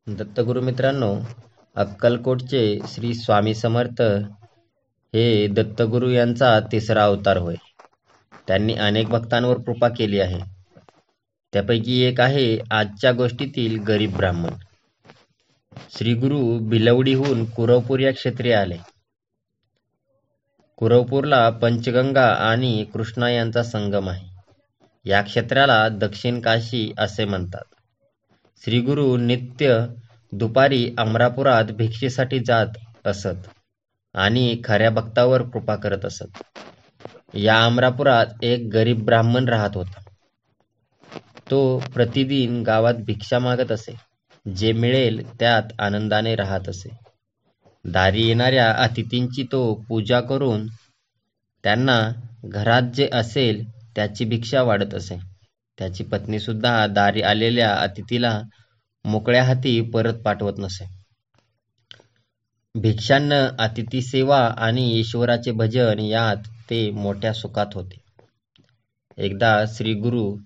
दत्तगुरु मित्रांनो, अक्कलकोटचे श्री स्वामी समर्थ हे दत्तगुरु यांचा तिसरा अवतार होय. त्यांनी अनेक भक्तांवर कृपा केली आहे. त्यापैकी एक आहे आजच्या गोष्टीतील गरीब ब्राह्मण. श्री गुरु भिलवडीहून कुरवपूर या क्षेत्री आले. कुरवपूरला पंचगंगा आणि कृष्णा यांचा संगम आहे. या क्षेत्राला दक्षिण काशी असे म्हणतात. श्री गुरु नित्य दुपारी अमरापुरात भिक्षेसाठी जात असत आणि खऱ्या भक्तावर कृपा करत असत. या अमरापुरात एक गरीब ब्राह्मण राहत होता. तो प्रतिदिन गावात भिक्षा मागत असे. जे मिळेल त्यात आनंदाने राहत असे. दारी येणाऱ्या अतिथींची तो पूजा करून त्यांना घरात जे असेल त्याची भिक्षा वाढत असे. त्याची पत्नी सुद्धा दारी आलेल्या अतिथीला मोकळ्या हाती परत पाठवत नसे. भिक्षान्न, अतिथी सेवा आणि ईश्वराचे भजन यात ते मोठ्या सुखात होते. एकदा श्री गुरु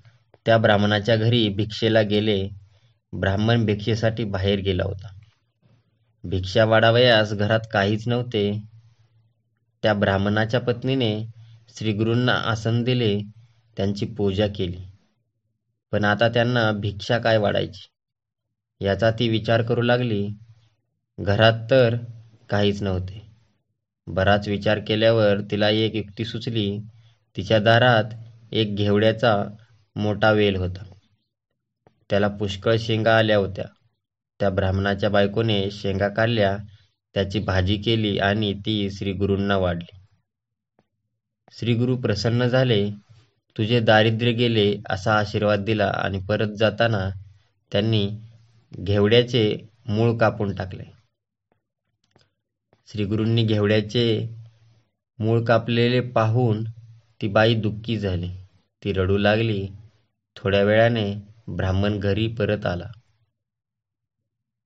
त्या ब्राह्मणाच्या घरी भिक्षेला गेले. ब्राह्मण भिक्षेसाठी बाहेर गेला होता. भिक्षा वाढावयास घरात काहीच नव्हते. त्या ब्राह्मणाच्या पत्नीने श्री गुरूंना आसन दिले, त्यांची पूजा केली. पण आता त्यांना भिक्षा काय वाढायची याचा ती विचार करू लागली. घरात तर काहीच नव्हते. बराच विचार केल्यावर तिला एक युक्ती सुचली. तिच्या दारात एक घेवड्याचा मोठा वेल होता. त्याला पुष्कळ शेंगा आल्या होत्या. त्या ब्राह्मणाच्या बायकोने शेंगा काढल्या, त्याची भाजी केली आणि ती श्री गुरूंना वाढली. श्री गुरु प्रसन्न झाले. तुझे दारिद्र्य गेले असा आशीर्वाद दिला आणि परत जाताना त्यांनी घेवड्याचे मूळ कापून टाकले. श्री गुरूंनी घेवड्याचे मूळ कापलेले पाहून ती बाई दुःखी झाली. ती रडू लागली. थोड्या वेळाने ब्राह्मण घरी परत आला.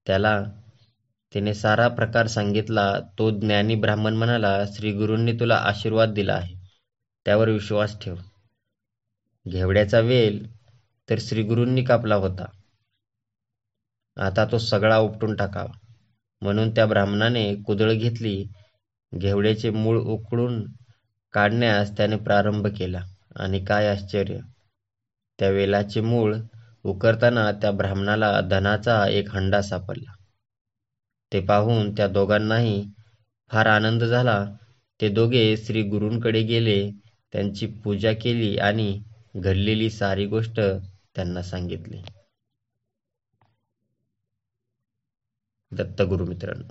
त्याला तिने सारा प्रकार सांगितला. तो ज्ञानी ब्राह्मण म्हणाला, श्री गुरूंनी तुला आशीर्वाद दिला आहे, त्यावर विश्वास ठेव. घेवड्याचा वेल तर श्री गुरूंनी कापला होता. आता तो सगळा उपटून टाकावा. म्हणून त्या ब्राह्मणाने कुदळ घेतली. घेवड्याचे मूळ उकळून काढण्यास त्याने प्रारंभ केला आणि काय आश्चर्य! त्या वेलाचे मूळ उकरताना त्या ब्राह्मणाला धनाचा एक हंडा सापडला. ते पाहून त्या दोघांनाही फार आनंद झाला. ते दोघे श्री गुरूंकडे गेले, त्यांची पूजा केली आणि घडलेली सारी गोष्ट त्यांना सांगितली. दत्तगुरु मित्रांनो,